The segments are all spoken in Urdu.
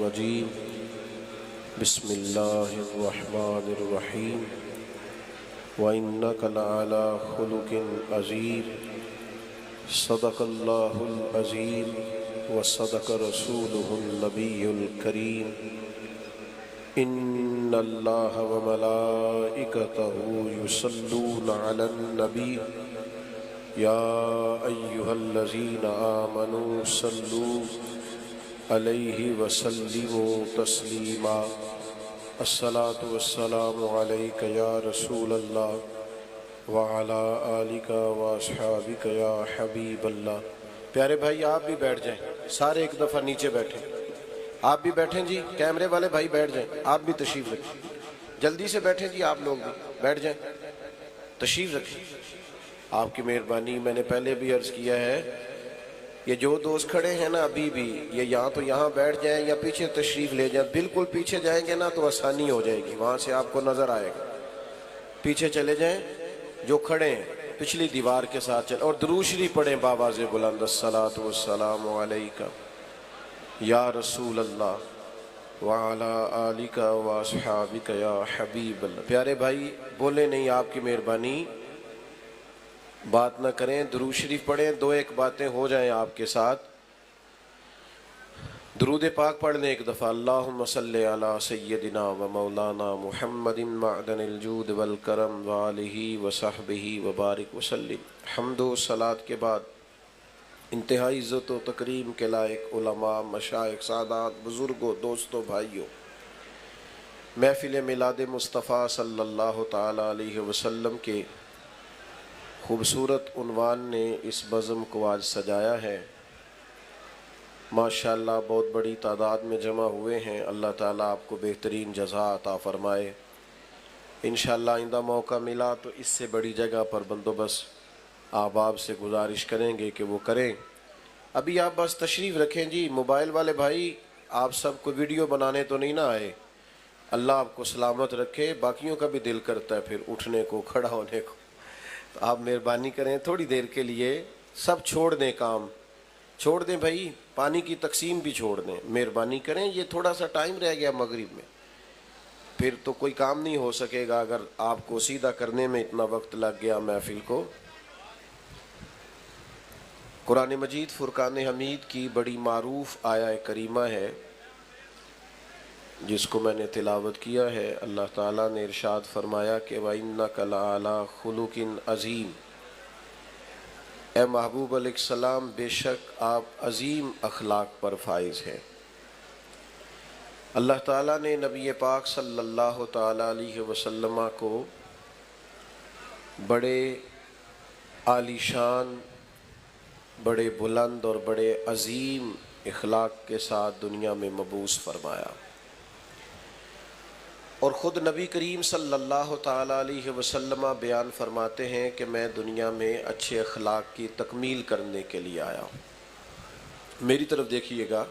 الرجیم بسم اللہ الرحمن الرحیم وَإِنَّكَ لَعَلَىٰ خُلُقٍ عَظِيمٍ صدق اللہ العظیم وصدق رسولہ النبی الکریم ان اللہ وملائکتہ یصلون علی النبی یا ایہا الذین آمنوا صلوا علیہ وسلموا تسلیما الصلاة والسلام علیک یا رسول اللہ وعلی آلک واصحابک یا حبیب اللہ۔ پیارے بھائی آپ بھی بیٹھ جائیں، سارے ایک دفعہ نیچے بیٹھیں، آپ بھی بیٹھیں جی، کیمرے والے بھائی بیٹھ جائیں، آپ بھی تشریف رکھیں، جلدی سے بیٹھیں جی، آپ لوگ بھی بیٹھ جائیں، تشریف رکھیں، آپ کی مہربانی۔ میں نے پہلے بھی عرض کیا ہے، یہ جو دوست کھڑے ہیں نا ابھی بھی، یہ یہاں تو یہاں بیٹھ جائیں یا پیچھے تشریف لے جائیں، بالکل پیچھے جائیں گے نا تو آسانی ہو جائے گی، وہاں سے آپ کو نظر آئے گا، پیچھے چلے جائیں، جو کھڑے ہیں پچھلی دیوار کے ساتھ چلیں، اور درود شریف پڑھیں باواز بلند، الصلاۃ والسلام علیک یا رسول اللہ وعلی آلک واصحابک یا حبیب اللہ۔ پیارے بھائی بولے نہیں، آپ کی مہربانی، بات نہ کریں، درود شریف پڑھیں، دو ایک باتیں ہو جائیں آپ کے ساتھ۔ درود پاک پڑھ لیں ایک دفعہ، اللہم صلی علی سیدنا و مولانا محمد معدن الجود والکرم وآلہ وصحبہ وبارک وسلم۔ حمد و صلاۃ کے بعد انتہائی عزت و تکریم کے لائق علماء، مشائخ، سادات، بزرگوں، دوستوں، بھائیوں، محفل میلاد مصطفیٰ صلی اللہ تعالیٰ علیہ وسلم کے خوبصورت عنوان نے اس بزم کو آج سجایا ہے۔ ماشاءاللہ بہت بڑی تعداد میں جمع ہوئے ہیں، اللہ تعالیٰ آپ کو بہترین جزا عطا فرمائے۔ انشاءاللہ آئندہ موقع ملا تو اس سے بڑی جگہ پر بندوبست احباب سے گزارش کریں گے کہ وہ کریں۔ ابھی آپ بس تشریف رکھیں جی، موبائل والے بھائی آپ سب کو ویڈیو بنانے تو نہیں نہ آئے، اللہ آپ کو سلامت رکھے، باقیوں کا بھی دل کرتا ہے پھر اٹھنے کو، کھڑا ہونے کو، تو آپ مہربانی کریں تھوڑی دیر کے لیے سب چھوڑ دیں، کام چھوڑ دیں بھائی، پانی کی تقسیم بھی چھوڑ دیں، مہربانی کریں، یہ تھوڑا سا ٹائم رہ گیا مغرب میں، پھر تو کوئی کام نہیں ہو سکے گا اگر آپ کو سیدھا کرنے میں اتنا وقت لگ گیا محفل کو۔ قرآن مجید فرقان حمید کی بڑی معروف آیہ کریمہ ہے جس کو میں نے تلاوت کیا ہے۔ اللہ تعالیٰ نے ارشاد فرمایا کہ وَإِنَّكَ لَعَلَىٰ خُلُقٍ عَظِيمٍ، اے محبوب علیہ السلام بے شک آپ عظیم اخلاق پر فائز ہیں۔ اللہ تعالیٰ نے نبی پاک صلی اللہ تعالیٰ علیہ وسلم کو بڑے عالی شان، بڑے بلند اور بڑے عظیم اخلاق کے ساتھ دنیا میں مبعوث فرمایا، اور خود نبی کریم صلی اللہ تعالیٰ علیہ وسلم بیان فرماتے ہیں کہ میں دنیا میں اچھے اخلاق کی تکمیل کرنے کے لیے آیا ہوں۔ میری طرف دیکھیے گا،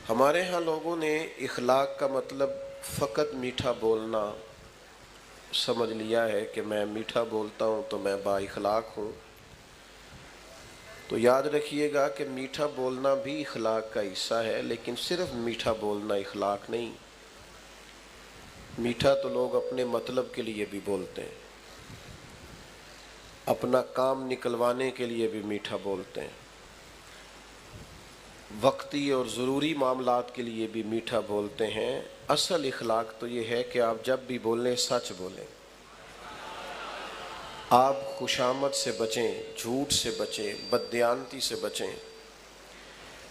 ہمارے ہاں لوگوں نے اخلاق کا مطلب فقط میٹھا بولنا سمجھ لیا ہے کہ میں میٹھا بولتا ہوں تو میں با اخلاق ہوں۔ تو یاد رکھیے گا کہ میٹھا بولنا بھی اخلاق کا حصہ ہے، لیکن صرف میٹھا بولنا اخلاق نہیں۔ میٹھا تو لوگ اپنے مطلب کے لیے بھی بولتے ہیں، اپنا کام نکلوانے کے لیے بھی میٹھا بولتے ہیں، وقتی اور ضروری معاملات کے لیے بھی میٹھا بولتے ہیں۔ اصل اخلاق تو یہ ہے کہ آپ جب بھی بولیں سچ بولیں، آپ خوشامد سے بچیں، جھوٹ سے بچیں، بددیانتی سے بچیں۔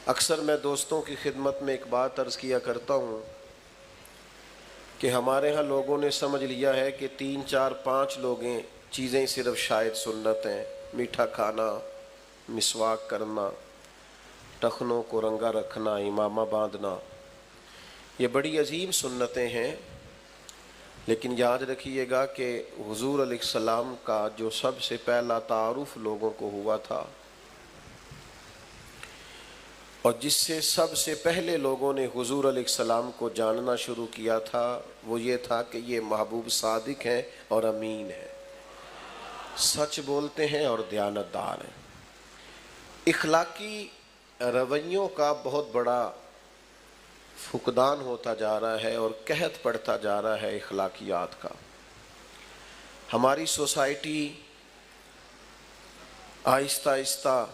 اکثر میں دوستوں کی خدمت میں ایک بات عرض کیا کرتا ہوں کہ ہمارے ہاں لوگوں نے سمجھ لیا ہے کہ 3 4 5 چیزیں صرف شاید سنت ہیں، میٹھا کھانا، مسواک کرنا، ٹخنوں کو رنگا رکھنا، امامہ باندھنا، یہ بڑی عظیم سنتیں ہیں، لیکن یاد رکھیے گا کہ حضور علیہ السلام کا جو سب سے پہلا تعارف لوگوں کو ہوا تھا، اور جس سے سب سے پہلے لوگوں نے حضور علیہ السلام کو جاننا شروع کیا تھا، وہ یہ تھا کہ یہ محبوب صادق ہیں اور امین ہیں، سچ بولتے ہیں اور دیانتدار ہیں۔ اخلاقی رویوں کا بہت بڑا فقدان ہوتا جا رہا ہے اور قحط پڑتا جا رہا ہے اخلاقیات کا۔ ہماری سوسائٹی آہستہ آہستہ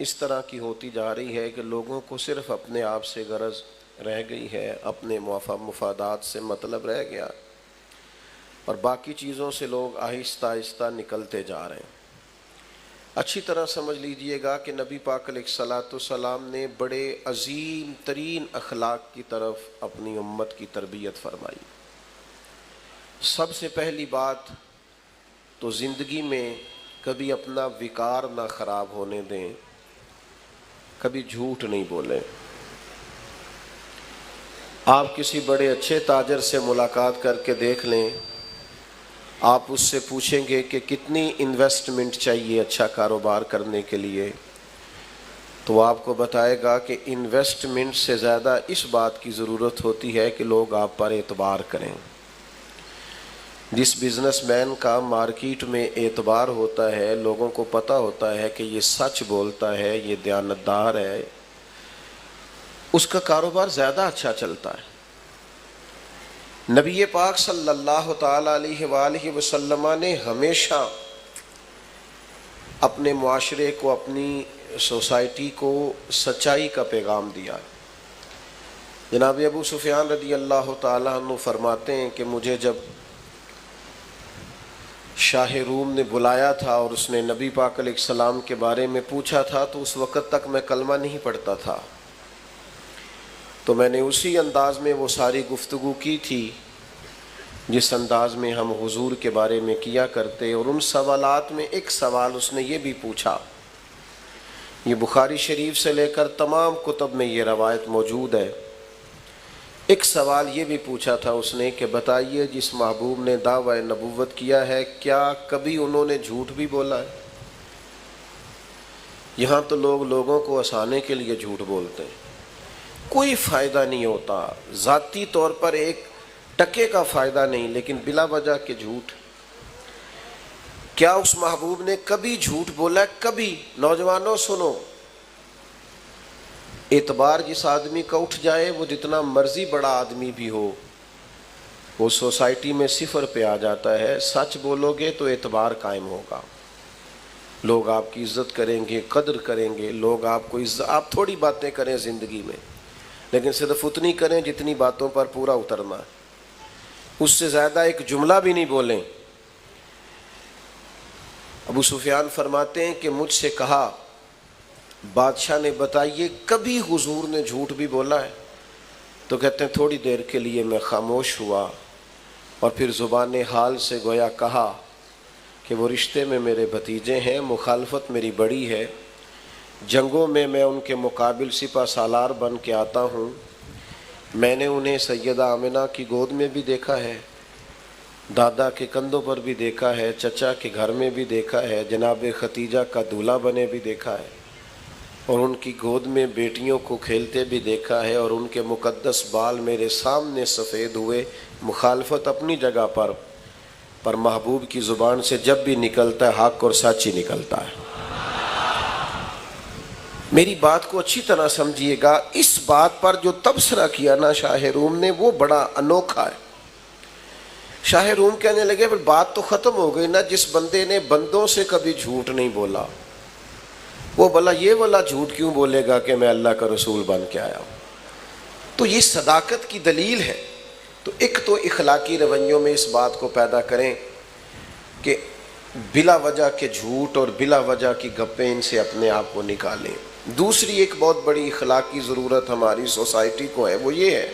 اس طرح کی ہوتی جا رہی ہے کہ لوگوں کو صرف اپنے آپ سے غرض رہ گئی ہے، اپنے مفادات سے مطلب رہ گیا، اور باقی چیزوں سے لوگ آہستہ آہستہ نکلتے جا رہے ہیں۔ اچھی طرح سمجھ لیجئے گا کہ نبی پاک علیہ الصلاۃ والسلام نے بڑے عظیم ترین اخلاق کی طرف اپنی امت کی تربیت فرمائی۔ سب سے پہلی بات تو زندگی میں کبھی اپنا وقار نہ خراب ہونے دیں، کبھی جھوٹ نہیں بولیں۔ آپ کسی بڑے اچھے تاجر سے ملاقات کر کے دیکھ لیں، آپ اس سے پوچھیں گے کہ کتنی انویسٹمنٹ چاہیے اچھا کاروبار کرنے کے لیے، تو آپ کو بتائے گا کہ انویسٹمنٹ سے زیادہ اس بات کی ضرورت ہوتی ہے کہ لوگ آپ پر اعتبار کریں۔ جس بزنس مین کا مارکیٹ میں اعتبار ہوتا ہے، لوگوں کو پتہ ہوتا ہے کہ یہ سچ بولتا ہے، یہ دیانتدار ہے، اس کا کاروبار زیادہ اچھا چلتا ہے۔ نبی پاک صلی اللہ تعالی علیہ وآلہ وسلم نے ہمیشہ اپنے معاشرے کو، اپنی سوسائٹی کو سچائی کا پیغام دیا۔ جناب ابو سفیان رضی اللہ تعالی عنہ فرماتے ہیں کہ مجھے جب شاہ روم نے بلایا تھا اور اس نے نبی پاک علیہ السلام کے بارے میں پوچھا تھا، تو اس وقت تک میں کلمہ نہیں پڑھتا تھا، تو میں نے اسی انداز میں وہ ساری گفتگو کی تھی جس انداز میں ہم حضور کے بارے میں کیا کرتے، اور ان سوالات میں ایک سوال اس نے یہ بھی پوچھا، یہ بخاری شریف سے لے کر تمام کتب میں یہ روایت موجود ہے، ایک سوال یہ بھی پوچھا تھا اس نے کہ بتائیے جس محبوب نے دعوی نبوت کیا ہے، کیا کبھی انہوں نے جھوٹ بھی بولا ہے؟ یہاں تو لوگ لوگوں کو ہنسانے کے لیے جھوٹ بولتے ہیں، کوئی فائدہ نہیں ہوتا، ذاتی طور پر ایک ٹکے کا فائدہ نہیں، لیکن بلا وجہ کے جھوٹ۔ کیا اس محبوب نے کبھی جھوٹ بولا ہے؟ کبھی؟ نوجوانوں سنو، اعتبار جس آدمی کا اٹھ جائے، وہ جتنا مرضی بڑا آدمی بھی ہو، وہ سوسائٹی میں صفر پہ آ جاتا ہے۔ سچ بولو گے تو اعتبار قائم ہوگا، لوگ آپ کی عزت کریں گے، قدر کریں گے، لوگ آپ کو آپ تھوڑی باتیں کریں زندگی میں، لیکن صرف اتنی کریں جتنی باتوں پر پورا اترنا ہے، اس سے زیادہ ایک جملہ بھی نہیں بولیں۔ ابو سفیان فرماتے ہیں کہ مجھ سے کہا بادشاہ نے بتائیے کبھی حضور نے جھوٹ بھی بولا ہے؟ تو کہتے ہیں تھوڑی دیر کے لیے میں خاموش ہوا، اور پھر زبان حال سے گویا کہا کہ وہ رشتے میں میرے بھتیجے ہیں، مخالفت میری بڑی ہے، جنگوں میں میں ان کے مقابل سپہ سالار بن کے آتا ہوں، میں نے انہیں سیدہ آمنہ کی گود میں بھی دیکھا ہے، دادا کے کندھوں پر بھی دیکھا ہے، چچا کے گھر میں بھی دیکھا ہے، جناب ختیجہ کا دولہا بنے بھی دیکھا ہے، اور ان کی گود میں بیٹیوں کو کھیلتے بھی دیکھا ہے، اور ان کے مقدس بال میرے سامنے سفید ہوئے۔ مخالفت اپنی جگہ پر محبوب کی زبان سے جب بھی نکلتا ہے حق اور سچ ہی نکلتا ہے۔ میری بات کو اچھی طرح سمجھیے گا، اس بات پر جو تبصرہ کیا نا شاہ روم نے، وہ بڑا انوکھا ہے۔ شاہ روم کہنے لگے پھر بات تو ختم ہو گئی نا، جس بندے نے بندوں سے کبھی جھوٹ نہیں بولا، وہ بھلا یہ والا جھوٹ کیوں بولے گا کہ میں اللہ کا رسول بن کے آیا ہوں؟ تو یہ صداقت کی دلیل ہے۔ تو ایک تو اخلاقی رویوں میں اس بات کو پیدا کریں کہ بلا وجہ کے جھوٹ اور بلا وجہ کی گپیں ان سے اپنے آپ کو نکالیں۔ دوسری ایک بہت بڑی اخلاقی ضرورت ہماری سوسائٹی کو ہے، وہ یہ ہے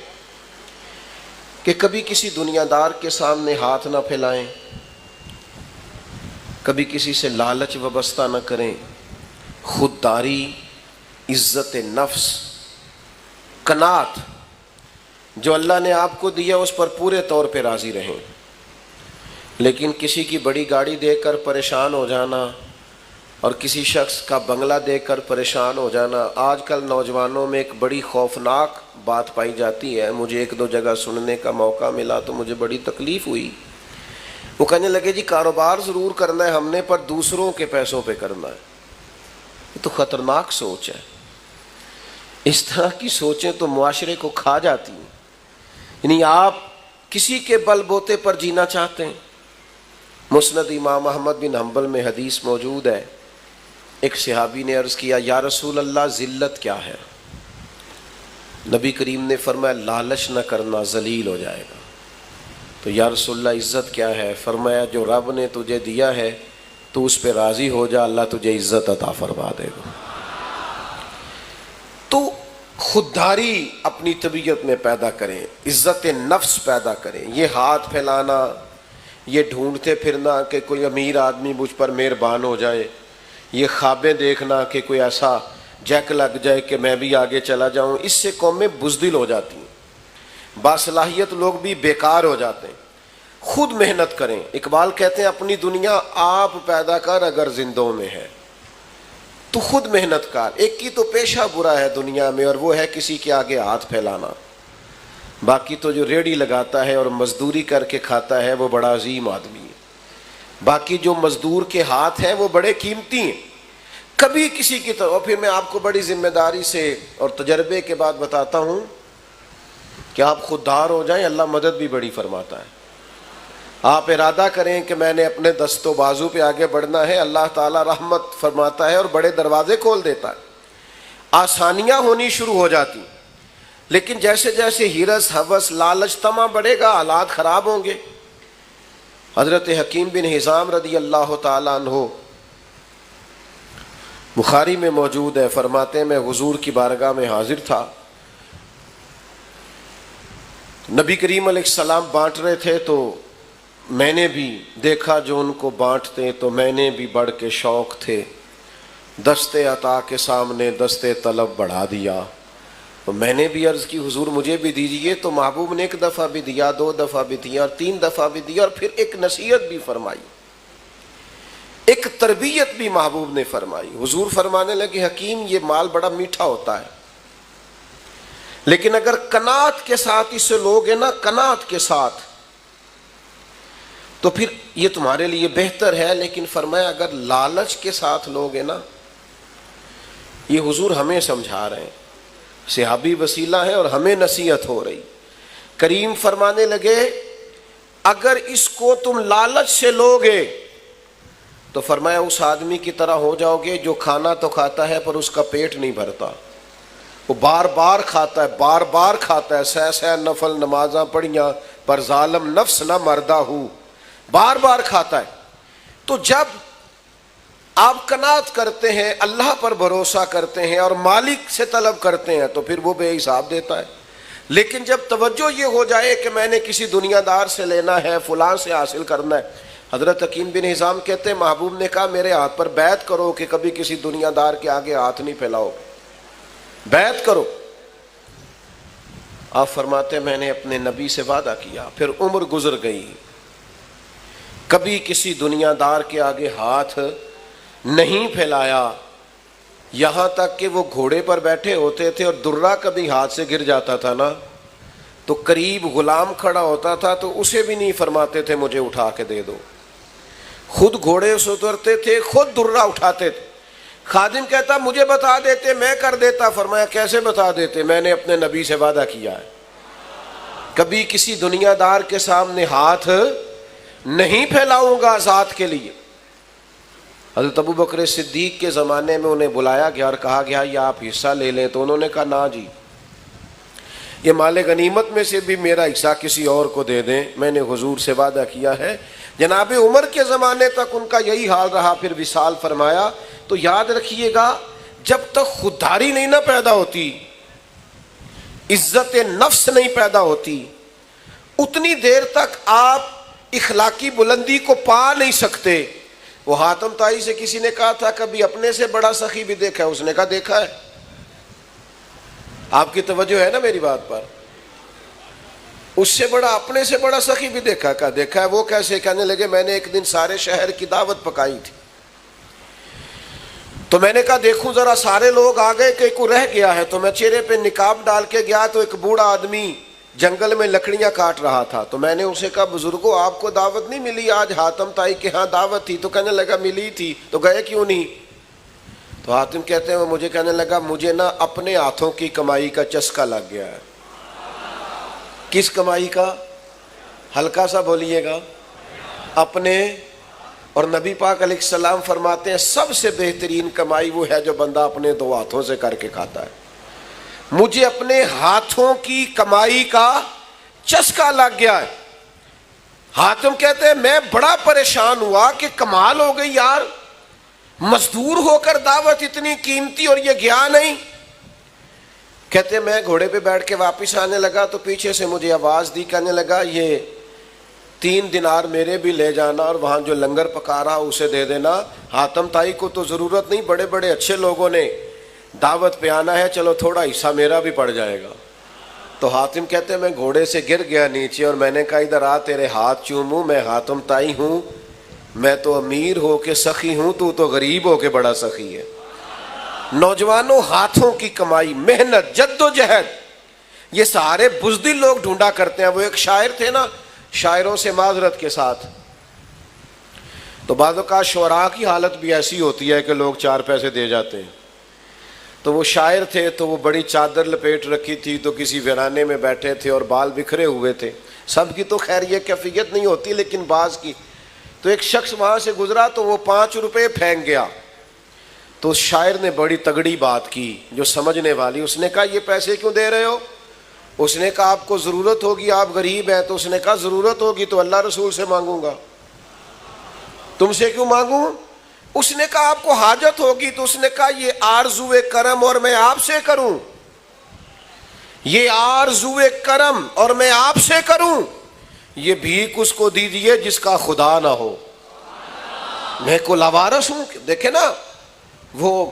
کہ کبھی کسی دنیا دار کے سامنے ہاتھ نہ پھیلائیں، کبھی کسی سے لالچ وابستہ نہ کریں، خودداری، عزت نفس، قناعت، جو اللہ نے آپ کو دیا اس پر پورے طور پہ راضی رہیں۔ لیکن کسی کی بڑی گاڑی دیکھ کر پریشان ہو جانا اور کسی شخص کا بنگلہ دیکھ کر پریشان ہو جانا، آج کل نوجوانوں میں ایک بڑی خوفناک بات پائی جاتی ہے۔ مجھے ایک دو جگہ سننے کا موقع ملا تو مجھے بڑی تکلیف ہوئی۔ وہ کہنے لگے جی کاروبار ضرور کرنا ہے ہم نے، پر دوسروں کے پیسوں پہ کرنا ہے۔ یہ تو خطرناک سوچ ہے۔ اس طرح کی سوچیں تو معاشرے کو کھا جاتی ہیں. یعنی آپ کسی کے بل بوتے پر جینا چاہتے ہیں. مسند امام احمد بن حنبل میں حدیث موجود ہے. ایک صحابی نے عرض کیا یا رسول اللہ ذلت کیا ہے؟ نبی کریم نے فرمایا لالچ نہ کرنا، ذلیل ہو جائے گا. تو یا رسول اللہ عزت کیا ہے؟ فرمایا جو رب نے تجھے دیا ہے تو اس پہ راضی ہو جا، اللہ تجھے عزت عطا فرما دے گا. تو خودداری اپنی طبیعت میں پیدا کریں، عزت نفس پیدا کریں. یہ ہاتھ پھیلانا، یہ ڈھونڈتے پھرنا کہ کوئی امیر آدمی مجھ پر مہربان ہو جائے، یہ خوابیں دیکھنا کہ کوئی ایسا جیک لگ جائے کہ میں بھی آگے چلا جاؤں، اس سے قومیں بزدل ہو جاتی ہیں، باصلاحیت لوگ بھی بیکار ہو جاتے ہیں. خود محنت کریں. اقبال کہتے ہیں اپنی دنیا آپ پیدا کر اگر زندوں میں ہے تو خود محنت کر. ایک کی تو پیشہ برا ہے دنیا میں اور وہ ہے کسی کے آگے ہاتھ پھیلانا. باقی تو جو ریڑھی لگاتا ہے اور مزدوری کر کے کھاتا ہے وہ بڑا عظیم آدمی ہے. باقی جو مزدور کے ہاتھ ہیں وہ بڑے قیمتی ہیں. کبھی کسی کی طرف. اور پھر میں آپ کو بڑی ذمہ داری سے اور تجربے کے بعد بتاتا ہوں کہ آپ خوددار ہو جائیں، اللہ مدد بھی بڑی فرماتا ہے. آپ ارادہ کریں کہ میں نے اپنے دست و بازو پہ آگے بڑھنا ہے، اللہ تعالیٰ رحمت فرماتا ہے اور بڑے دروازے کھول دیتا ہے. آسانیاں ہونی شروع ہو جاتی. لیکن جیسے جیسے ہرس، ہوس، لالچ، طمع بڑھے گا حالات خراب ہوں گے. حضرت حکیم بن حزام رضی اللہ تعالیٰ عنہ بخاری میں موجود ہے، فرماتے ہیں میں حضور کی بارگاہ میں حاضر تھا. نبی کریم علیہ السلام بانٹ رہے تھے تو میں نے بھی دیکھا جو ان کو بانٹتے تو میں نے بھی بڑھ کے شوق تھے. دستے عطا کے سامنے دستے طلب بڑھا دیا. تو میں نے بھی عرض کی حضور مجھے بھی دیجیے. تو محبوب نے ایک دفعہ بھی دیا، 2 دفعہ بھی دیا اور 3 دفعہ بھی دیا اور پھر ایک نصیحت بھی فرمائی، ایک تربیت بھی محبوب نے فرمائی. حضور فرمانے لگے حکیم یہ مال بڑا میٹھا ہوتا ہے لیکن اگر قناعت کے ساتھ اسے لوگے نا، قناعت کے ساتھ، تو پھر یہ تمہارے لیے بہتر ہے. لیکن فرمایا اگر لالچ کے ساتھ لوگے نا، یہ حضور ہمیں سمجھا رہے ہیں، صحابی وسیلہ ہے اور ہمیں نصیحت ہو رہی. کریم فرمانے لگے اگر اس کو تم لالچ سے لوگے تو فرمایا اس آدمی کی طرح ہو جاؤ گے جو کھانا تو کھاتا ہے پر اس کا پیٹ نہیں بھرتا. وہ بار بار کھاتا ہے، بار بار کھاتا ہے، سہ نفل نمازاں پڑھیاں پر ظالم نفس نہ مردہ ہو، بار بار کھاتا ہے. تو جب آپ قناعت کرتے ہیں، اللہ پر بھروسہ کرتے ہیں اور مالک سے طلب کرتے ہیں تو پھر وہ بے حساب دیتا ہے. لیکن جب توجہ یہ ہو جائے کہ میں نے کسی دنیا دار سے لینا ہے، فلاں سے حاصل کرنا ہے. حضرت حکیم بن حزام کہتے ہیں محبوب نے کہا میرے ہاتھ پر بیعت کرو کہ کبھی کسی دنیا دار کے آگے ہاتھ نہیں پھیلاؤ، بیعت کرو. آپ فرماتے ہیں میں نے اپنے نبی سے وعدہ کیا. پھر عمر گزر گئی، کبھی کسی دنیا دار کے آگے ہاتھ نہیں پھیلایا. یہاں تک کہ وہ گھوڑے پر بیٹھے ہوتے تھے اور درہ کبھی ہاتھ سے گر جاتا تھا نا تو قریب غلام کھڑا ہوتا تھا تو اسے بھی نہیں فرماتے تھے مجھے اٹھا کے دے دو. خود گھوڑے سے اترتے تھے، خود درہ اٹھاتے تھے. خادم کہتا مجھے بتا دیتے میں کر دیتا. فرمایا کیسے بتا دیتے؟ میں نے اپنے نبی سے وعدہ کیا ہے کبھی کسی دنیا دار کے سامنے ہاتھ نہیں پھیلاؤں گا ذات کے لیے. حضرت ابو بکر صدیق کے زمانے میں انہیں بلایا گیا اور کہا گیا یہ آپ حصہ لے لیں. تو انہوں نے کہا نہ جی، یہ مال غنیمت میں سے بھی میرا حصہ کسی اور کو دے دیں، میں نے حضور سے وعدہ کیا ہے. جناب عمر کے زمانے تک ان کا یہی حال رہا، پھر وصال فرمایا. تو یاد رکھیے گا جب تک خودداری نہیں نہ پیدا ہوتی، عزت نفس نہیں پیدا ہوتی، اتنی دیر تک آپ اخلاقی بلندی کو پا نہیں سکتے. وہ حاتم طائی سے کسی نے کہا تھا کبھی اپنے سے بڑا سخی بھی دیکھا ہے؟ اس نے کہا دیکھا ہے. آپ کی توجہ ہے نا میری بات پر؟ اس سے بڑا، اپنے سے بڑا سخی بھی دیکھا. کہا دیکھا ہے. وہ کیسے؟ کہنے لگے میں نے ایک دن سارے شہر کی دعوت پکائی تھی تو میں نے کہا دیکھوں ذرا سارے لوگ آ گئے کہ کوئی رہ گیا ہے. تو میں چہرے پہ نقاب ڈال کے گیا تو ایک بوڑھا آدمی جنگل میں لکڑیاں کاٹ رہا تھا. تو میں نے اسے کہا بزرگوں آپ کو دعوت نہیں ملی آج؟ حاتم طائی کے ہاں دعوت تھی. تو کہنے لگا ملی تھی. تو گئے کیوں نہیں؟ تو حاتم کہتے ہیں وہ مجھے کہنے لگا مجھے نا اپنے ہاتھوں کی کمائی کا چسکا لگ گیا ہے۔ کس کمائی کا؟ ہلکا سا بولیے گا، اپنے۔ اور نبی پاک علیہ السلام فرماتے ہیں سب سے بہترین کمائی وہ ہے جو بندہ اپنے دو ہاتھوں سے کر کے کھاتا ہے۔ مجھے اپنے ہاتھوں کی کمائی کا چسکا لگ گیا ہے۔ حاتم کہتے ہیں میں بڑا پریشان ہوا کہ کمال ہو گئی یار، مزدور ہو کر دعوت اتنی قیمتی اور یہ گیا نہیں۔ کہتے ہیں میں گھوڑے پہ بیٹھ کے واپس آنے لگا تو پیچھے سے مجھے آواز دی، کہنے لگا یہ 3 دینار میرے بھی لے جانا اور وہاں جو لنگر پکا رہا اسے دے دینا، حاتم تائی کو تو ضرورت نہیں، بڑے بڑے اچھے لوگوں نے دعوت پہ آنا ہے، چلو تھوڑا حصہ میرا بھی پڑ جائے گا۔ تو حاتم کہتے ہیں میں گھوڑے سے گر گیا نیچے اور میں نے کہا ادھر آ تیرے ہاتھ چوموں، میں حاتم تائی ہوں، میں تو امیر ہو کے سخی ہوں، تو غریب ہو کے بڑا سخی ہے۔ نوجوانوں، ہاتھوں کی کمائی، محنت، جد و جہد، یہ سارے بزدل لوگ ڈھونڈا کرتے ہیں۔ وہ ایک شاعر تھے نا، شاعروں سے معذرت کے ساتھ، تو بعض اوقات شعراء کی حالت بھی ایسی ہوتی ہے کہ لوگ 4 پیسے دے جاتے ہیں۔ تو وہ شاعر تھے تو وہ بڑی چادر لپیٹ رکھی تھی، تو کسی ویرانے میں بیٹھے تھے اور بال بکھرے ہوئے تھے۔ سب کی تو خیر یہ کیفیت نہیں ہوتی لیکن بعض کی۔ تو ایک شخص وہاں سے گزرا تو وہ 5 روپے پھینک گیا۔ تو شاعر نے بڑی تگڑی بات کی جو سمجھنے والی، اس نے کہا یہ پیسے کیوں دے رہے ہو؟ اس نے کہا آپ کو ضرورت ہوگی، آپ غریب ہیں۔ تو اس نے کہا ضرورت ہوگی تو اللہ رسول سے مانگوں گا، تم سے کیوں مانگوں؟ اس نے کہا آپ کو حاجت ہوگی، تو اس نے کہا یہ آرزو کرم اور میں آپ سے کروں، یہ آرزو کرم اور میں آپ سے کروں، یہ بھیک اس کو دیجیے جس کا خدا نہ ہو، میں کو لاوارث ہوں۔ دیکھیں نا، وہ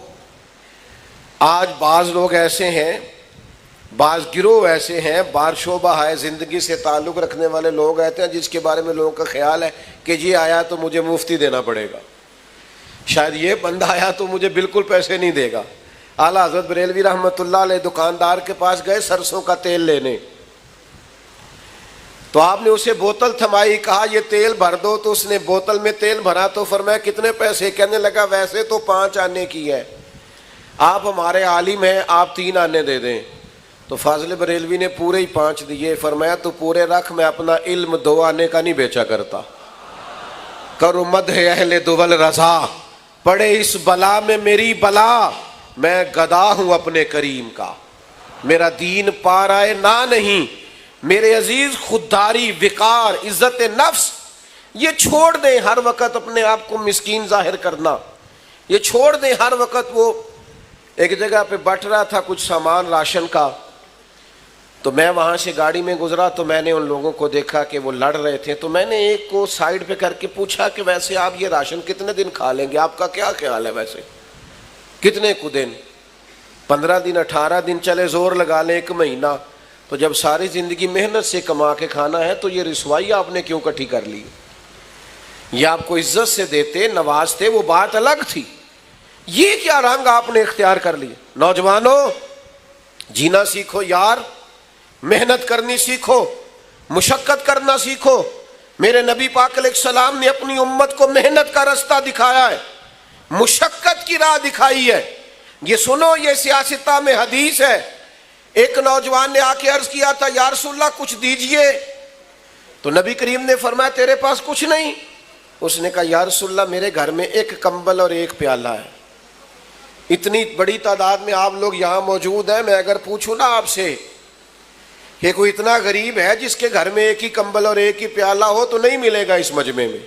آج بعض لوگ ایسے ہیں، بعض گروہ ایسے ہیں، بعض شعبہ ہے زندگی سے تعلق رکھنے والے لوگ ایسے ہیں جس کے بارے میں لوگوں کا خیال ہے کہ یہ آیا تو مجھے مفتی دینا پڑے گا، شاید یہ بندہ آیا تو مجھے بالکل پیسے نہیں دے گا۔ اعلیٰ حضرت بریلوی رحمۃ اللہ علیہ دکاندار کے پاس گئے سرسوں کا تیل لینے، تو آپ نے اسے بوتل تھمائی، کہا یہ تیل بھر دو، تو اس نے بوتل میں تیل بھرا تو فرمایا کتنے پیسے؟ کہنے لگا ویسے تو 5 آنے کی ہے، آپ ہمارے عالم ہیں، آپ 3 آنے دے دیں۔ تو فاضل بریلوی نے پورے ہی 5 دیے، فرمایا تو پورے رکھ، میں اپنا علم 2 آنے کا نہیں بیچا کرتا۔ کرو مدح اہل دول رضا، پڑے اس بلا میں میری بلا، میں گدا ہوں اپنے کریم کا، میرا دین پارائے نہ نہیں۔ میرے عزیز، خودداری، وقار، عزت نفس، یہ چھوڑ دیں ہر وقت اپنے آپ کو مسکین ظاہر کرنا، یہ چھوڑ دیں ہر وقت۔ وہ ایک جگہ پہ بٹ رہا تھا کچھ سامان راشن کا، تو میں وہاں سے گاڑی میں گزرا تو میں نے ان لوگوں کو دیکھا کہ وہ لڑ رہے تھے، تو میں نے ایک کو سائیڈ پہ کر کے پوچھا کہ ویسے آپ یہ راشن کتنے دن کھا لیں گے، آپ کا کیا خیال ہے؟ ویسے کتنے کو دن؟ 15 دن، 18 دن، چلے زور لگا لیں 1 مہینہ۔ تو جب ساری زندگی محنت سے کما کے کھانا ہے تو یہ رسوائی آپ نے کیوں کٹھی کر لی؟ یہ آپ کو عزت سے دیتے، نوازتے، وہ بات الگ تھی، یہ کیا رنگ آپ نے اختیار کر لی؟ نوجوانوں، جینا سیکھو یار، محنت کرنی سیکھو، مشقت کرنا سیکھو۔ میرے نبی پاک علیہ السلام نے اپنی امت کو محنت کا رستہ دکھایا ہے، مشقت کی راہ دکھائی ہے۔ یہ سنو، یہ سیاستہ میں حدیث ہے، ایک نوجوان نے آ کے عرض کیا تھا یا رسول اللہ کچھ دیجئے، تو نبی کریم نے فرمایا تیرے پاس کچھ نہیں؟ اس نے کہا یا رسول اللہ میرے گھر میں 1 کمبل اور 1 پیالہ ہے۔ اتنی بڑی تعداد میں آپ لوگ یہاں موجود ہیں، میں اگر پوچھوں نا آپ سے کہ کوئی اتنا غریب ہے جس کے گھر میں 1 ہی کمبل اور 1 ہی پیالہ ہو تو نہیں ملے گا اس مجمع میں،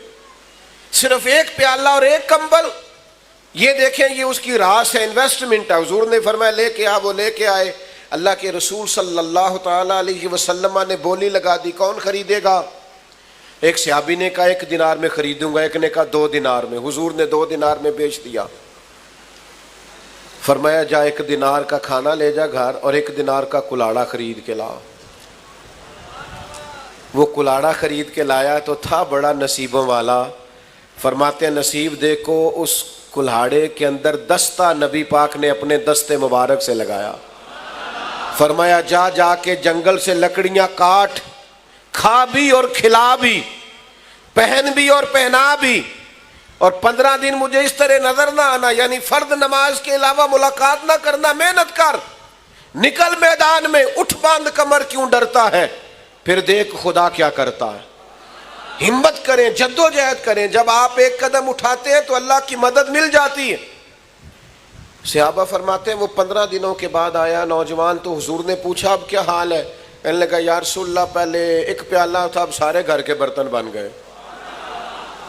صرف 1 پیالہ اور 1 کمبل۔ یہ دیکھیں، یہ اس کی راس ہے، انویسٹمنٹ ہے۔ حضور نے فرمایا لے کے آ، وہ لے کے آئے۔ اللہ کے رسول صلی اللہ تعالی علیہ وسلم نے بولی لگا دی، کون خریدے گا؟ ایک صحابی نے کہا 1 دینار میں خریدوں گا، ایک نے کہا 2 دینار میں۔ حضور نے 2 دینار میں بیچ دیا۔ فرمایا جا 1 دینار کا کھانا لے جا گھر اور 1 دینار کا کلاڑا خرید کے لا۔ وہ کلاڑا خرید کے لایا تو تھا بڑا نصیبوں والا۔ فرماتے ہیں نصیب دیکھو، اس کلاڑے کے اندر دستہ نبی پاک نے اپنے دستے مبارک سے لگایا۔ فرمایا جا جا کے جنگل سے لکڑیاں کاٹ، کھا بھی اور کھلا بھی، پہن بھی اور پہنا بھی، اور 15 دن مجھے اس طرح نظر نہ آنا، یعنی فرض نماز کے علاوہ ملاقات نہ کرنا، محنت کر، نکل میدان میں، اٹھ باندھ کمر، کیوں ڈرتا ہے؟ پھر دیکھ خدا کیا کرتا ہے۔ ہمت کریں، جدوجہد کریں، جب آپ ایک قدم اٹھاتے ہیں تو اللہ کی مدد مل جاتی ہے۔ صحابہ فرماتے ہیں وہ 15 دنوں کے بعد آیا نوجوان، تو حضور نے پوچھا اب کیا حال ہے؟ کہنے لگا یا رسول اللہ پہلے ایک پیالہ تھا، اب سارے گھر کے برتن بن گئے۔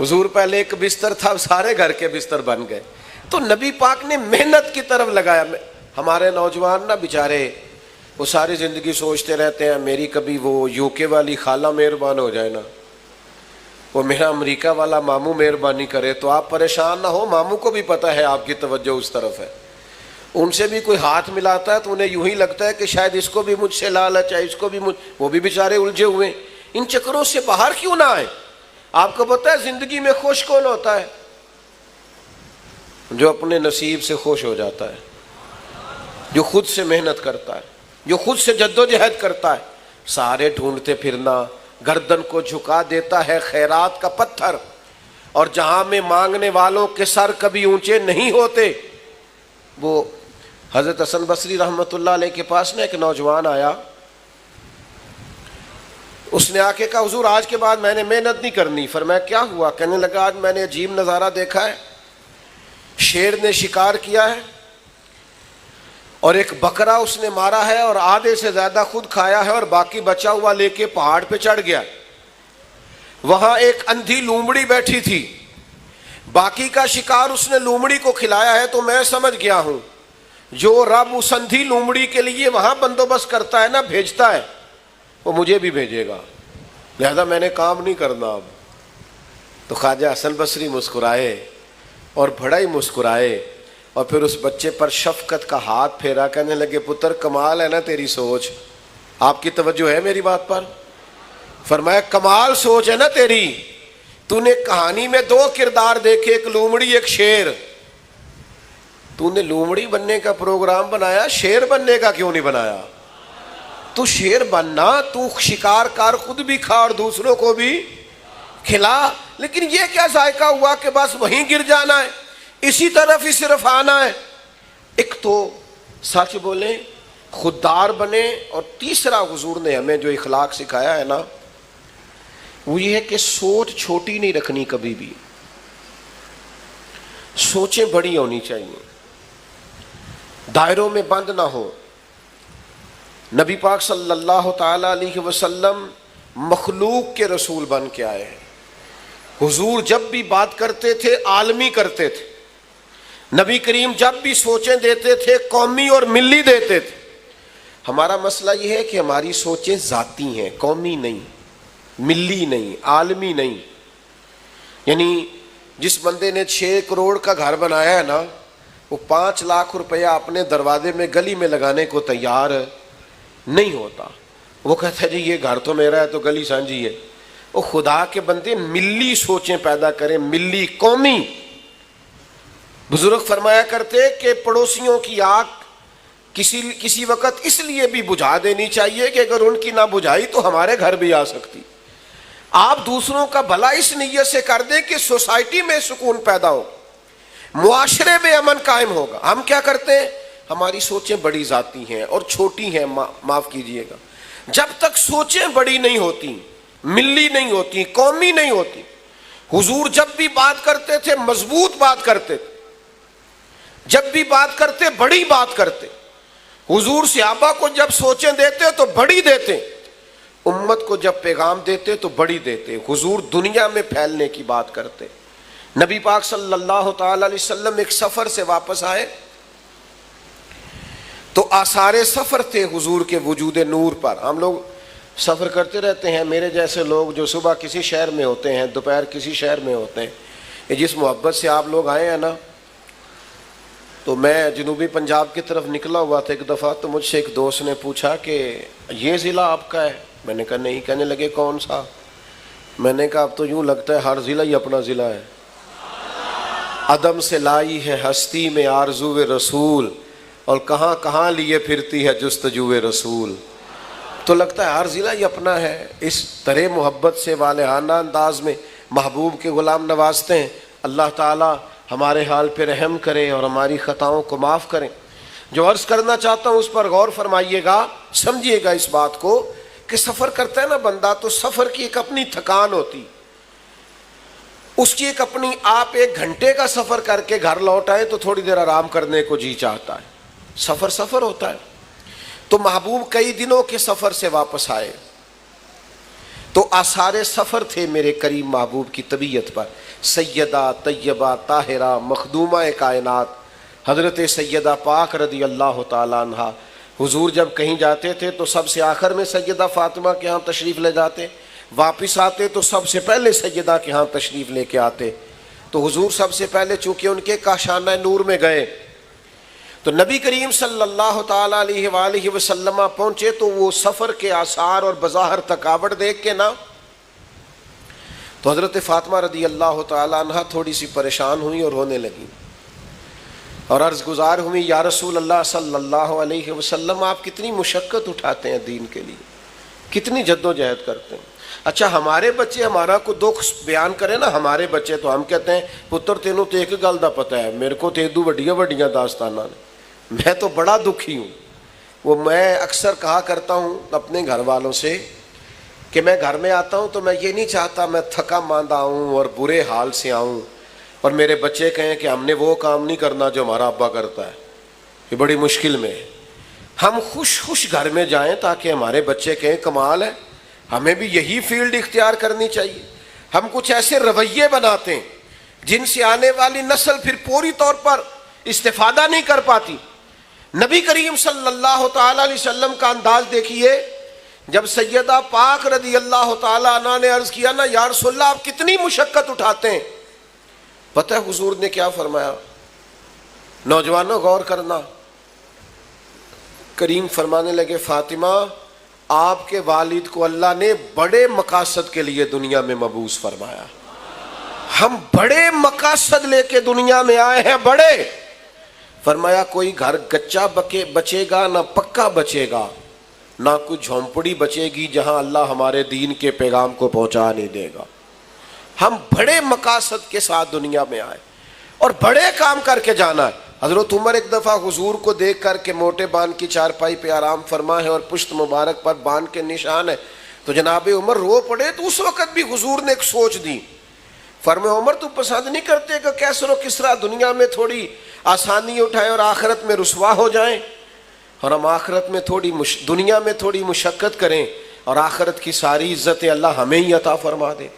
حضور پہلے ایک بستر تھا، اب سارے گھر کے بستر بن گئے۔ تو نبی پاک نے محنت کی طرف لگایا۔ ہمارے نوجوان نا بیچارے وہ ساری زندگی سوچتے رہتے ہیں میری کبھی وہ یو کے والی خالہ مہربان ہو جائے نا، وہ میرا امریکہ والا ماموں مہربانی کرے، تو آپ پریشان نہ ہو، ماموں کو بھی پتہ ہے آپ کی توجہ اس طرف ہے، ان سے بھی کوئی ہاتھ ملاتا ہے تو انہیں یوں ہی لگتا ہے کہ شاید اس کو بھی مجھ سے لالچ ہے، اس کو بھی وہ بھی بیچارے الجھے ہوئے ہیں۔ ان چکروں سے باہر کیوں نہ آئے؟ آپ کو پتہ ہے زندگی میں خوش کون ہوتا ہے؟ جو اپنے نصیب سے خوش ہو جاتا ہے، جو خود سے محنت کرتا ہے، جو خود سے جدوجہد کرتا ہے۔ سارے ڈھونڈتے پھرنا، گردن کو جھکا دیتا ہے خیرات کا پتھر، اور جہاں میں مانگنے والوں کے سر کبھی اونچے نہیں ہوتے۔ وہ حضرت حسن بصری رحمۃ اللہ علیہ کے پاس نا ایک نوجوان آیا، اس نے آ کے کہا حضور آج کے بعد میں نے محنت نہیں کرنی۔ فرمایا کیا ہوا؟ کہنے لگا آج میں نے عجیب نظارہ دیکھا ہے، شیر نے شکار کیا ہے اور ایک بکرا اس نے مارا ہے اور آدھے سے زیادہ خود کھایا ہے اور باقی بچا ہوا لے کے پہاڑ پہ چڑھ گیا۔ وہاں ایک اندھی لومڑی بیٹھی تھی، باقی کا شکار اس نے لومڑی کو کھلایا ہے، تو میں سمجھ گیا ہوں جو رب اس اندھی لومڑی کے لیے وہاں بندوبست کرتا ہے نا، بھیجتا ہے، وہ مجھے بھی بھیجے گا، لہذا میں نے کام نہیں کرنا اب۔ تو خواجہ حسن بصری مسکرائے اور بڑا ہی مسکرائے، اور پھر اس بچے پر شفقت کا ہاتھ پھیرا، کہنے لگے پتر کمال ہے نا تیری سوچ، آپ کی توجہ ہے میری بات پر؟ فرمایا کمال سوچ ہے نا تیری، تو نے کہانی میں 2 کردار دیکھے، ایک لومڑی ایک شیر، تو نے لومڑی بننے کا پروگرام بنایا، شیر بننے کا کیوں نہیں بنایا؟ تو شیر بننا، تو شکار کر، خود بھی کھا اور دوسروں کو بھی کھلا، لیکن یہ کیا ذائقہ ہوا کہ بس وہیں گر جانا ہے، اسی طرف ہی صرف آنا ہے۔ ایک تو سچ بولیں، خوددار بنے، اور تیسرا حضور نے ہمیں جو اخلاق سکھایا ہے نا وہ یہ ہے کہ سوچ چھوٹی نہیں رکھنی، کبھی بھی سوچیں بڑی ہونی چاہیے، دائروں میں بند نہ ہو۔ نبی پاک صلی اللہ تعالی علیہ وسلم مخلوق کے رسول بن کے آئے ہیں۔ حضور جب بھی بات کرتے تھے عالمی کرتے تھے، نبی کریم جب بھی سوچیں دیتے تھے قومی اور ملی دیتے تھے۔ ہمارا مسئلہ یہ ہے کہ ہماری سوچیں ذاتی ہیں، قومی نہیں، ملی نہیں، عالمی نہیں۔ یعنی جس بندے نے 6 کروڑ کا گھر بنایا ہے نا، وہ 5 لاکھ روپیہ اپنے دروازے میں گلی میں لگانے کو تیار نہیں ہوتا۔ وہ کہتا ہے جی یہ گھر تو میرا ہے تو گلی سانجھی ہے۔ وہ خدا کے بندے ملی سوچیں پیدا کریں، ملی، قومی۔ بزرگ فرمایا کرتے کہ پڑوسیوں کی آگ کسی وقت اس لیے بھی بجھا دینی چاہیے کہ اگر ان کی نہ بجھائی تو ہمارے گھر بھی آ سکتی۔ آپ دوسروں کا بھلا اس نیت سے کر دیں کہ سوسائٹی میں سکون پیدا ہو، معاشرے میں امن قائم ہوگا۔ ہم کیا کرتے ہیں؟ ہماری سوچیں بڑی ذاتی ہیں اور چھوٹی ہیں، معاف کیجئے گا۔ جب تک سوچیں بڑی نہیں ہوتی، ملی نہیں ہوتی، قومی نہیں ہوتی۔ حضور جب بھی بات کرتے تھے مضبوط بات کرتے تھے، جب بھی بات کرتے بڑی بات کرتے۔ حضور صحابہ کو جب سوچیں دیتے تو بڑی دیتے، امت کو جب پیغام دیتے تو بڑی دیتے۔ حضور دنیا میں پھیلنے کی بات کرتے۔ نبی پاک صلی اللہ تعالی علیہ وسلم ایک سفر سے واپس آئے تو آثار سفر تھے حضور کے وجود نور پر۔ ہم لوگ سفر کرتے رہتے ہیں، میرے جیسے لوگ جو صبح کسی شہر میں ہوتے ہیں، دوپہر کسی شہر میں ہوتے ہیں، یہ جس محبت سے آپ لوگ آئے ہیں نا، تو میں جنوبی پنجاب کی طرف نکلا ہوا تھا ایک دفعہ، تو مجھ سے ایک دوست نے پوچھا کہ یہ ضلع آپ کا ہے؟ میں نے کہا نہیں۔ کہنے لگے کون سا؟ میں نے کہا اب تو یوں لگتا ہے ہر ضلع ہی اپنا ضلع ہے۔ عدم سے لائی ہے ہستی میں آرزو رسول، اور کہاں کہاں لیے پھرتی ہے جستجو رسول۔ تو لگتا ہے ہر ضلع ہی اپنا ہے۔ اس طرح محبت سے والہانہ انداز میں محبوب کے غلام نوازتے ہیں، اللہ تعالی ہمارے حال پہ رحم کرے اور ہماری خطاؤں کو معاف کریں۔ جو عرض کرنا چاہتا ہوں اس پر غور فرمائیے گا، سمجھیے گا اس بات کو کہ سفر کرتا ہے نا بندہ تو سفر کی ایک اپنی تھکان ہوتی، اس کی ایک اپنی، آپ 1 گھنٹے کا سفر کر کے گھر لوٹ آئے تو تھوڑی دیر آرام کرنے کو جی چاہتا ہے، سفر ہوتا ہے۔ تو محبوب کئی دنوں کے سفر سے واپس آئے تو آثار سفر تھے میرے کریم محبوب کی طبیعت پر۔ سیدہ طیبہ طاہرہ مخدومہ کائنات حضرت سیدہ پاک رضی اللہ تعالیٰ عنہ، حضور جب کہیں جاتے تھے تو سب سے آخر میں سیدہ فاطمہ کے ہاں تشریف لے جاتے، واپس آتے تو سب سے پہلے سیدہ کے ہاں تشریف لے کے آتے۔ تو حضور سب سے پہلے چونکہ ان کے کاشانہ نور میں گئے تو نبی کریم صلی اللہ تعالیٰ علیہ وآلہ وسلم پہنچے تو وہ سفر کے آثار اور بظاہر تھکاوٹ دیکھ کے نا تو حضرت فاطمہ رضی اللہ تعالیٰ عنہ تھوڑی سی پریشان ہوئی اور رونے لگی اور عرض گزار ہوئی، یا رسول اللہ صلی اللہ علیہ وسلم آپ کتنی مشقت اٹھاتے ہیں دین کے لیے، کتنی جد و جہد کرتے ہیں۔ اچھا ہمارے بچے ہمارا کو دکھ بیان کرے نا، ہمارے بچے تو ہم کہتے ہیں پتر تینوں تو ایک گل دا پتہ ہے، میرے کو تو ایدو وڈیاں وڈیاں داستانہ نے، میں تو بڑا دکھی ہوں۔ وہ میں اکثر کہا کرتا ہوں اپنے گھر والوں سے کہ میں گھر میں آتا ہوں تو میں یہ نہیں چاہتا میں تھکا ماندہ آؤں اور برے حال سے آؤں اور میرے بچے کہیں کہ ہم نے وہ کام نہیں کرنا جو ہمارا ابا کرتا ہے، یہ بڑی مشکل میں ہے۔ ہم خوش گھر میں جائیں تاکہ ہمارے بچے کہیں کمال ہے، ہمیں بھی یہی فیلڈ اختیار کرنی چاہیے۔ ہم کچھ ایسے رویے بناتے ہیں جن سے آنے والی نسل پھر پوری طور پر استفادہ نہیں کر پاتی۔ نبی کریم صلی اللہ تعالیٰ علیہ وسلم کا انداز دیکھیے، جب سیدہ پاک رضی اللہ تعالیٰ عنہ نے عرض کیا نا یا رسول اللہ آپ کتنی مشقت اٹھاتے ہیں، پتہ ہے حضور نے کیا فرمایا؟ نوجوانوں غور کرنا، کریم فرمانے لگے فاطمہ آپ کے والد کو اللہ نے بڑے مقاصد کے لیے دنیا میں مبعوث فرمایا، ہم بڑے مقاصد لے کے دنیا میں آئے ہیں، بڑے۔ فرمایا کوئی گھر گچا بچے گا نہ پکا بچے گا، نہ کوئی جھونپڑی بچے گی جہاں اللہ ہمارے دین کے پیغام کو پہنچا نہیں دے گا۔ ہم بڑے مقاصد کے ساتھ دنیا میں آئے اور بڑے کام کر کے جانا ہے۔ حضرت عمر ایک دفعہ حضور کو دیکھ کر کے موٹے بان کی چارپائی پہ آرام فرما ہے اور پشت مبارک پر بان کے نشان ہے تو جناب عمر رو پڑے، تو اس وقت بھی حضور نے ایک سوچ دی، فرمایا عمر تو پسند نہیں کرتے کہ کیسر و کسرا دنیا میں تھوڑی آسانی اٹھائیں اور آخرت میں رسوا ہو جائیں، اور ہم آخرت میں دنیا میں تھوڑی مشقت کریں اور آخرت کی ساری عزتیں اللہ ہمیں ہی عطا فرما دے۔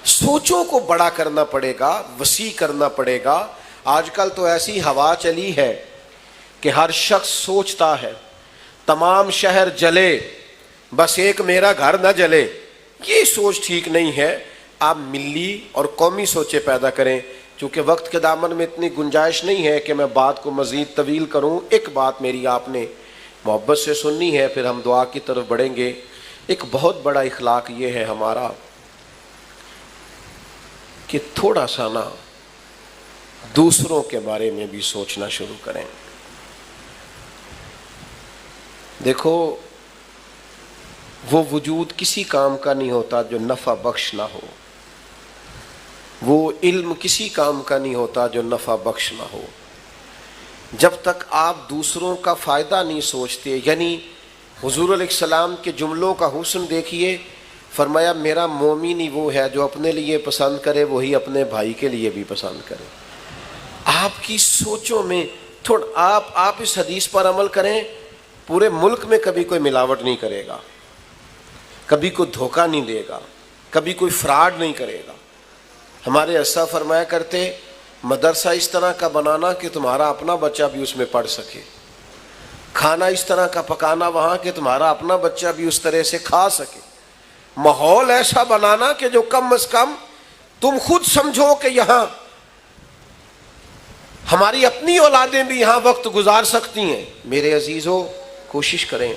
سوچوں کو بڑا کرنا پڑے گا، وسیع کرنا پڑے گا۔ آج کل تو ایسی ہوا چلی ہے کہ ہر شخص سوچتا ہے تمام شہر جلے بس ایک میرا گھر نہ جلے، یہ سوچ ٹھیک نہیں ہے۔ آپ ملی اور قومی سوچیں پیدا کریں۔ چونکہ وقت کے دامن میں اتنی گنجائش نہیں ہے کہ میں بات کو مزید طویل کروں، ایک بات میری آپ نے محبت سے سننی ہے، پھر ہم دعا کی طرف بڑھیں گے۔ ایک بہت بڑا اخلاق یہ ہے ہمارا کہ تھوڑا سا نا دوسروں کے بارے میں بھی سوچنا شروع کریں۔ دیکھو وہ وجود کسی کام کا نہیں ہوتا جو نفع بخش نہ ہو، وہ علم کسی کام کا نہیں ہوتا جو نفع بخش نہ ہو۔ جب تک آپ دوسروں کا فائدہ نہیں سوچتے، یعنی حضور علیہ السلام کے جملوں کا حسن دیکھیے، فرمایا میرا مومن ہی وہ ہے جو اپنے لیے پسند کرے وہی اپنے بھائی کے لیے بھی پسند کرے۔ آپ کی سوچوں میں آپ اس حدیث پر عمل کریں، پورے ملک میں کبھی کوئی ملاوٹ نہیں کرے گا، کبھی کوئی دھوکہ نہیں دے گا، کبھی کوئی فراڈ نہیں کرے گا۔ ہمارے اسا فرمایا کرتے مدرسہ اس طرح کا بنانا کہ تمہارا اپنا بچہ بھی اس میں پڑھ سکے، کھانا اس طرح کا پکانا وہاں کہ تمہارا اپنا بچہ بھی اس طرح سے کھا سکے، ماحول ایسا بنانا کہ جو کم از کم تم خود سمجھو کہ یہاں ہماری اپنی اولادیں بھی یہاں وقت گزار سکتی ہیں۔ میرے عزیزوں کوشش کریں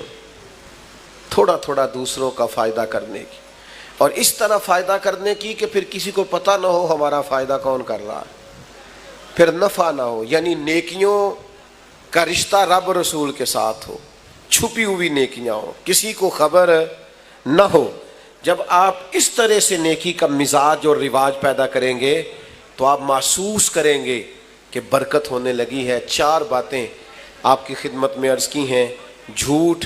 تھوڑا تھوڑا دوسروں کا فائدہ کرنے کی، اور اس طرح فائدہ کرنے کی کہ پھر کسی کو پتہ نہ ہو ہمارا فائدہ کون کر رہا ہے، پھر نفع نہ ہو، یعنی نیکیوں کا رشتہ رب رسول کے ساتھ ہو، چھپی ہوئی نیکیاں ہو، کسی کو خبر نہ ہو۔ جب آپ اس طرح سے نیکی کا مزاج اور رواج پیدا کریں گے تو آپ محسوس کریں گے کہ برکت ہونے لگی ہے۔ 4 باتیں آپ کی خدمت میں عرض کی ہیں، جھوٹ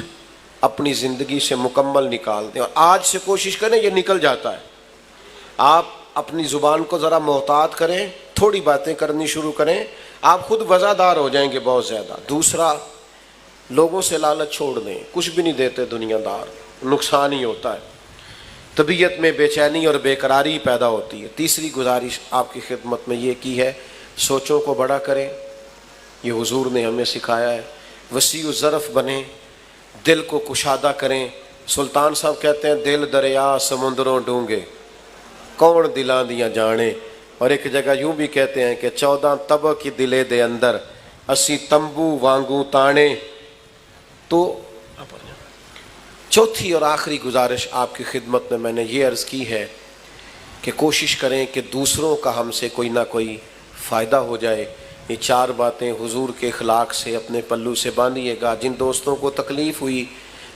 اپنی زندگی سے مکمل نکال دیں، اور آج سے کوشش کریں، یہ نکل جاتا ہے۔ آپ اپنی زبان کو ذرا محتاط کریں، تھوڑی باتیں کرنی شروع کریں، آپ خود وزادار ہو جائیں گے بہت زیادہ۔ دوسرا، لوگوں سے لالچ چھوڑ دیں، کچھ بھی نہیں دیتے دنیا دار، نقصان ہی ہوتا ہے، طبیعت میں بے چینی اور بے قراری پیدا ہوتی ہے۔ تیسری گزارش آپ کی خدمت میں یہ کی ہے، سوچوں کو بڑا کریں، یہ حضور نے ہمیں سکھایا ہے، وسیع الظرف بنیں، دل کو کشادہ کریں۔ سلطان صاحب کہتے ہیں دل دریا سمندروں ڈونگے، کون دلاں دیاں جانے، اور ایک جگہ یوں بھی کہتے ہیں کہ 14 تبہ کی دلے دے اندر اسی تمبو وانگو تانے۔ تو چوتھی اور آخری گزارش آپ کی خدمت میں نے یہ عرض کی ہے کہ کوشش کریں کہ دوسروں کا ہم سے کوئی نہ کوئی فائدہ ہو جائے۔ یہ 4 باتیں حضور کے اخلاق سے اپنے پلو سے باندھیے گا۔ جن دوستوں کو تکلیف ہوئی،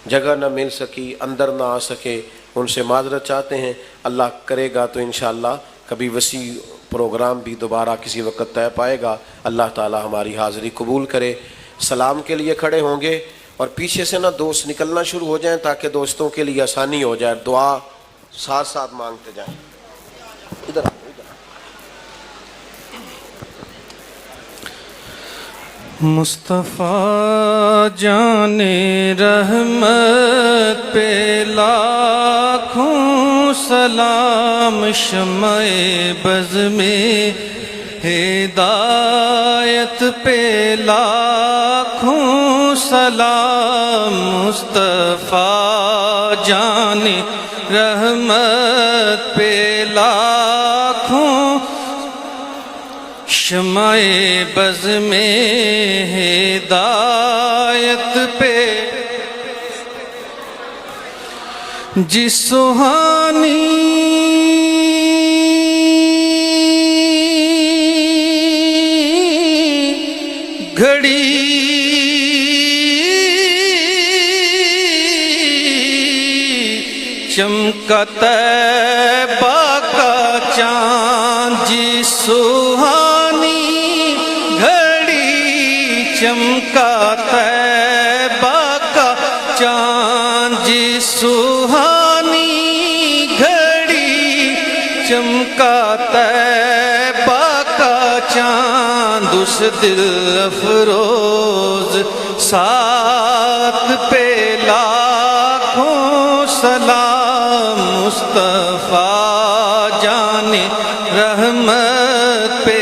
جگہ نہ مل سکی، اندر نہ آ سکے، ان سے معذرت چاہتے ہیں۔ اللہ کرے گا تو انشاءاللہ کبھی وسیع پروگرام بھی دوبارہ کسی وقت طے پائے گا۔ اللہ تعالی ہماری حاضری قبول کرے۔ سلام کے لیے کھڑے ہوں گے اور پیچھے سے نہ دوست نکلنا شروع ہو جائیں تاکہ دوستوں کے لیے آسانی ہو جائے، دعا ساتھ ساتھ مانگتے جائیں۔ ادھر مصطفیٰ جان رحمت پہ لاکھوں سلام، شمع بز میں ہدایت پہ لاکھوں سلام، مصطفیٰ جان رحمت پہ لاکھوں، شمع بز میں ہدایت پہ جس سہانی گھڑی چمکا طیبہ کا چاند، جس سہانی گھڑی چمکا طیبہ کا چاند، جس سہانی گھڑی چمکا طیبہ کا چاند، اس دل افروز ساتھ پہ لاکھوں سلام، مصطفیٰ جان رحمت پہ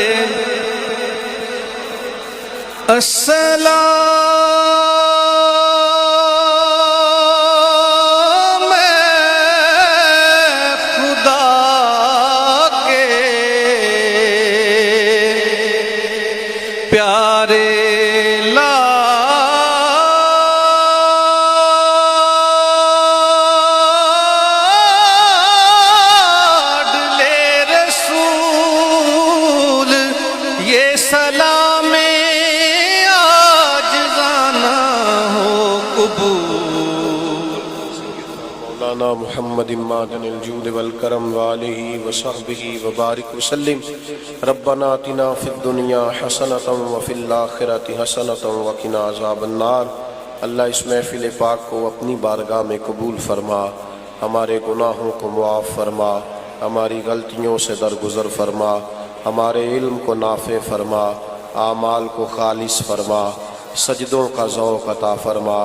السلام خدا کے پیارے سلام عاجزانہ ہو قبول۔ مولانا محمد معدن الجود والکرم وآلہ وصحبہ وبارک وسلم۔ ربنا آتنا فی الدنیا حسنۃ وفی الآخرۃ حسنۃ وقنا عذاب النار۔ اللہ اس محفل پاک کو اپنی بارگاہ میں قبول فرما، ہمارے گناہوں کو معاف فرما، ہماری غلطیوں سے درگزر فرما، ہمارے علم کو نافع فرما، اعمال کو خالص فرما، سجدوں کا ذوق عطا فرما،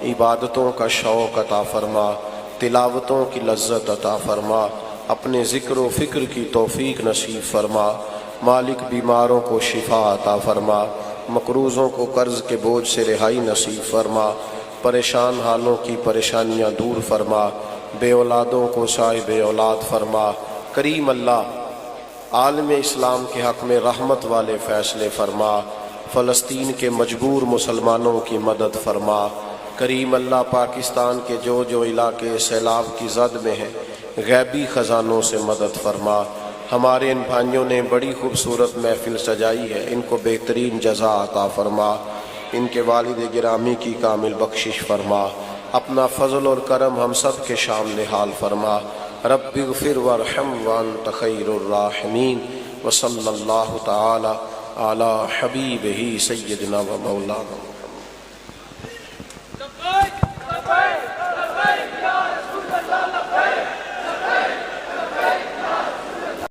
عبادتوں کا شوق عطا فرما، تلاوتوں کی لذت عطا فرما، اپنے ذکر و فکر کی توفیق نصیب فرما۔ مالک بیماروں کو شفا عطا فرما، مقروضوں کو قرض کے بوجھ سے رہائی نصیب فرما، پریشان حالوں کی پریشانیاں دور فرما، بے اولادوں کو صاحب اولاد فرما۔ کریم اللہ عالم اسلام کے حق میں رحمت والے فیصلے فرما، فلسطین کے مجبور مسلمانوں کی مدد فرما۔ کریم اللہ پاکستان کے جو علاقے سیلاب کی زد میں ہیں، غیبی خزانوں سے مدد فرما۔ ہمارے ان بھائیوں نے بڑی خوبصورت محفل سجائی ہے، ان کو بہترین جزا عطا فرما، ان کے والد گرامی کی کامل بخشش فرما، اپنا فضل اور کرم ہم سب کے شامل حال فرما۔ رب اغفر وارحم وانت خیر الراحمین۔ وصلی اللہ تعالی علی حبیبہ سیدنا و مولانا